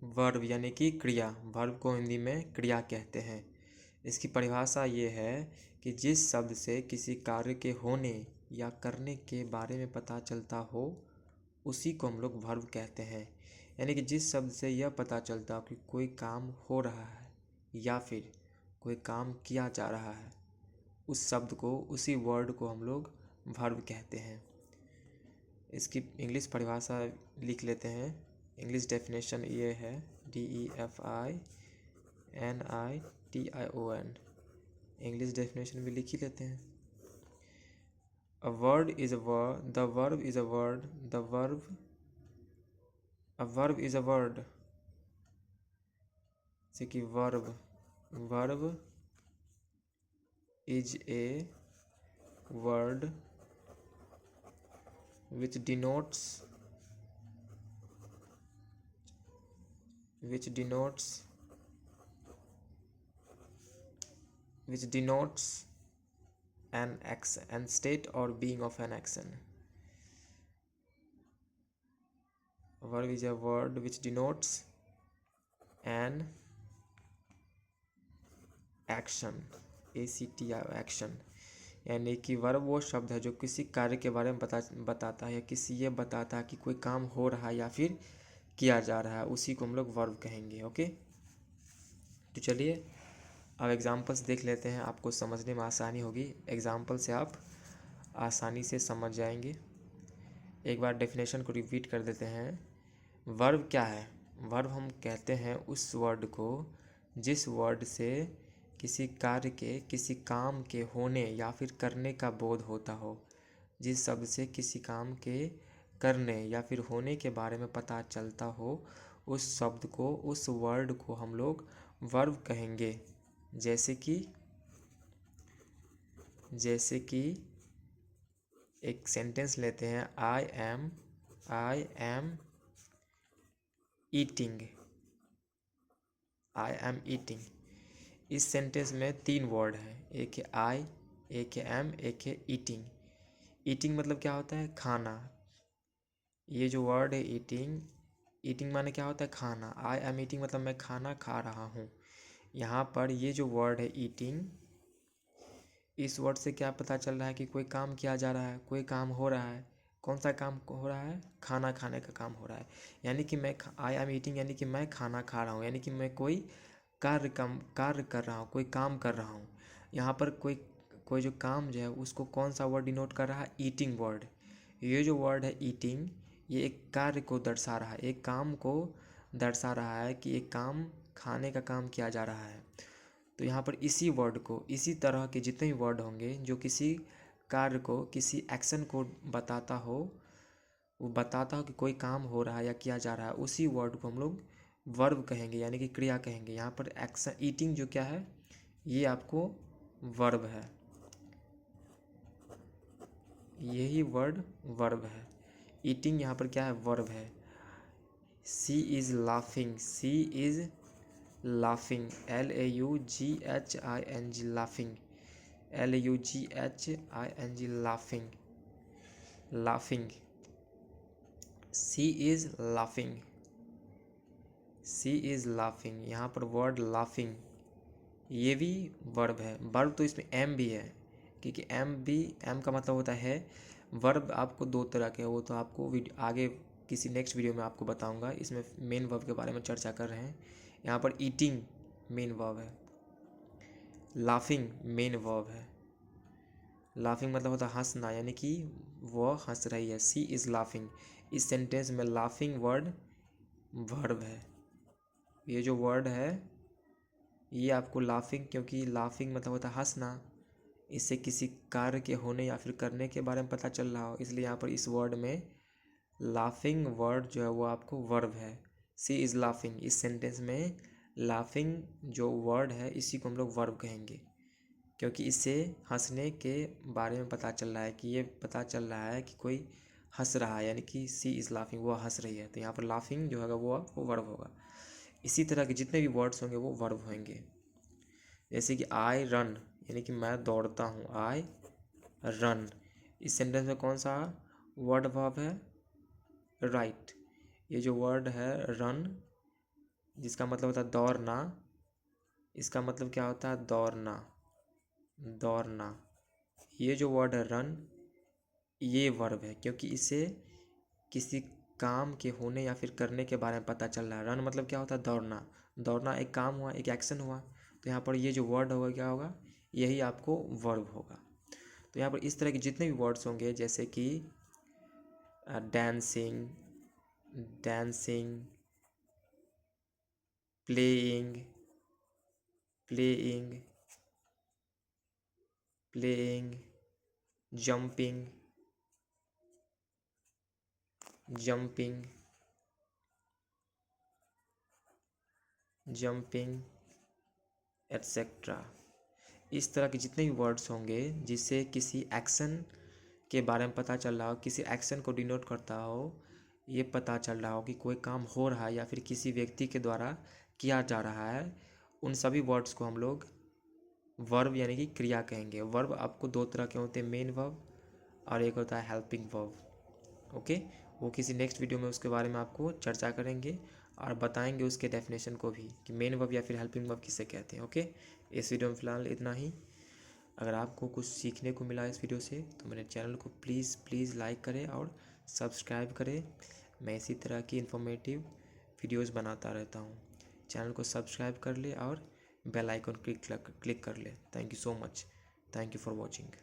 Verb यानी कि क्रिया, वर्ब को हिंदी में क्रिया कहते हैं। इसकी परिभाषा ये है कि जिस शब्द से किसी कार्य के होने या करने के बारे में पता चलता हो उसी को हम लोग वर्ब कहते हैं। यानी कि जिस शब्द से यह पता चलता हो कि कोई काम हो रहा है या फिर कोई काम किया जा रहा है, उस शब्द को, उसी वर्ड को हम लोग वर्ब कहते हैं। इसकी इंग्लिश परिभाषा लिख लेते हैं। इंग्लिश डेफिनेशन ये है, DEFINITION। इंग्लिश डेफिनेशन भी लिख ही लेते हैं। A word is a word, the verb is a word, a verb is a word। जैसे कि verb is a word which denotes an action and state or being of an action। Verb is a word which denotes an action, action। यानी कि verb वो शब्द है जो किसी कार्य के बारे में बताता है या किसी ये बताता है कि कोई काम हो रहा है या फिर किया जा रहा है, उसी को हम लोग वर्ब कहेंगे। ओके, तो चलिए अब एग्जांपल्स देख लेते हैं, आपको समझने में आसानी होगी। एग्जांपल से आप आसानी से समझ जाएंगे। एक बार डेफिनेशन को रिपीट कर देते हैं। वर्ब क्या है? वर्ब हम कहते हैं उस वर्ड को जिस वर्ड से किसी कार्य के, किसी काम के होने या फिर करने का बोध होता हो। जिस शब्द से किसी काम के करने या फिर होने के बारे में पता चलता हो, उस शब्द को, उस वर्ड को हम लोग वर्ब कहेंगे। जैसे कि एक सेंटेंस लेते हैं, आई एम ईटिंग। इस सेंटेंस में 3 वर्ड हैं, एक है आई, एक है एम, एक है ईटिंग। ईटिंग मतलब क्या होता है? खाना। ये जो वर्ड है ईटिंग माने क्या होता है? खाना। आई एम ईटिंग मतलब मैं खाना खा रहा हूँ। यहाँ पर ये जो वर्ड है ईटिंग, इस वर्ड से क्या पता चल रहा है कि कोई काम किया जा रहा है, कोई काम हो रहा है। कौन सा काम हो रहा है? खाना खाने का काम हो रहा है। यानी कि आई एम ईटिंग यानी कि मैं खाना खा रहा हूँ, यानी कि मैं कोई कार्य कर रहा हूँ, कोई काम कर रहा हूँ। यहाँ पर कोई जो काम जो है उसको कौन सा वर्ड डिनोट कर रहा है? Eating word. ये जो वर्ड है ईटिंग, ये एक कार्य को दर्शा रहा है, एक काम को दर्शा रहा है कि एक काम, खाने का काम किया जा रहा है। तो यहाँ पर इसी वर्ड को, इसी तरह के जितने भी वर्ड होंगे जो किसी कार्य को, किसी एक्शन को बताता हो, वो बताता हो कि कोई काम हो रहा है या किया जा रहा है, उसी वर्ड को हम लोग वर्ब कहेंगे, यानी कि क्रिया कहेंगे। यहाँ पर एक्शन, ईटिंग जो क्या है, ये आपको वर्ब है, यही वर्ड वर्ब है। ईटिंग यहाँ पर क्या है? वर्ब है। She is laughing, LAUGHING, laughing, LAUGHING, laughing. She is laughing, यहाँ पर वर्ड लाफिंग, ये भी वर्ब है। वर्ब तो इसमें एम भी है, क्योंकि एम का मतलब होता है। वर्ब आपको 2 तरह के, वो तो आपको आगे किसी नेक्स्ट वीडियो में आपको बताऊंगा। इसमें मेन वर्ब के बारे में चर्चा कर रहे हैं। यहाँ पर ईटिंग मेन वर्ब है, लाफिंग मेन वर्ब है। लाफिंग मतलब होता है हंसना, यानी कि वह हंस रही है। सी इज़ लाफिंग, इस सेंटेंस में लाफिंग वर्ड वर्ब है। ये जो वर्ड है ये आपको लाफिंग, क्योंकि लाफिंग मतलब होता है हंसना, इससे किसी कार्य के होने या फिर करने के बारे में पता चल रहा हो, इसलिए यहाँ पर इस वर्ड में लाफिंग वर्ड जो है वो आपको वर्ब है। सी इज़ लाफिंग, इस सेंटेंस में लाफिंग जो वर्ड है इसी को हम लोग वर्ब कहेंगे, क्योंकि इससे हंसने के बारे में पता चल रहा है, कि ये पता चल रहा है कि कोई हंस रहा है, यानी कि सी इज़ लाफिंग, वो हंस रही है। तो यहाँ पर लाफिंग जो होगा वो वर्ब होगा। इसी तरह के जितने भी वर्ड्स होंगे वो वर्ब होंगे। जैसे कि आई रन, यानी कि मैं दौड़ता हूँ, आई रन। इस सेंटेंस में कौन सा वर्ड वर्ब है? राइट। ये जो वर्ड है रन, जिसका मतलब होता है दौड़ना, इसका मतलब क्या होता है दौड़ना, दौड़ना। ये जो वर्ड है रन, ये वर्ब है, क्योंकि इससे किसी काम के होने या फिर करने के बारे में पता चल रहा है। रन मतलब क्या होता है दौड़ना, दौड़ना एक काम हुआ, एक एक्शन हुआ, तो यहाँ पर ये जो वर्ड होगा क्या होगा, यही आपको वर्ब होगा। तो यहाँ पर इस तरह के जितने भी वर्ड्स होंगे जैसे कि dancing, dancing, playing, playing, playing, jumping, jumping, jumping, etcetera. इस तरह के जितने भी वर्ड्स होंगे जिससे किसी एक्शन के बारे में पता चल रहा हो, किसी एक्शन को डिनोट करता हो, ये पता चल रहा हो कि कोई काम हो रहा है या फिर किसी व्यक्ति के द्वारा किया जा रहा है, उन सभी वर्ड्स को हम लोग वर्ब यानी कि क्रिया कहेंगे। वर्ब आपको दो तरह के होते हैं, मेन वर्ब और एक होता है हेल्पिंग वर्ब। ओके, वो किसी नेक्स्ट वीडियो में उसके बारे में आपको चर्चा करेंगे और बताएंगे उसके डेफिनेशन को भी कि मेन वर्ब या फिर हेल्पिंग वर्ब किसे कहते हैं। ओके, इस वीडियो में फ़िलहाल इतना ही। अगर आपको कुछ सीखने को मिला इस वीडियो से तो मेरे चैनल को प्लीज़ प्लीज़ लाइक करें और सब्सक्राइब करें। मैं इसी तरह की इन्फॉर्मेटिव वीडियोस बनाता रहता हूँ। चैनल को सब्सक्राइब कर ले और बेल आइकन क्लिक कर ले। Thank you so much. Thank you for watching.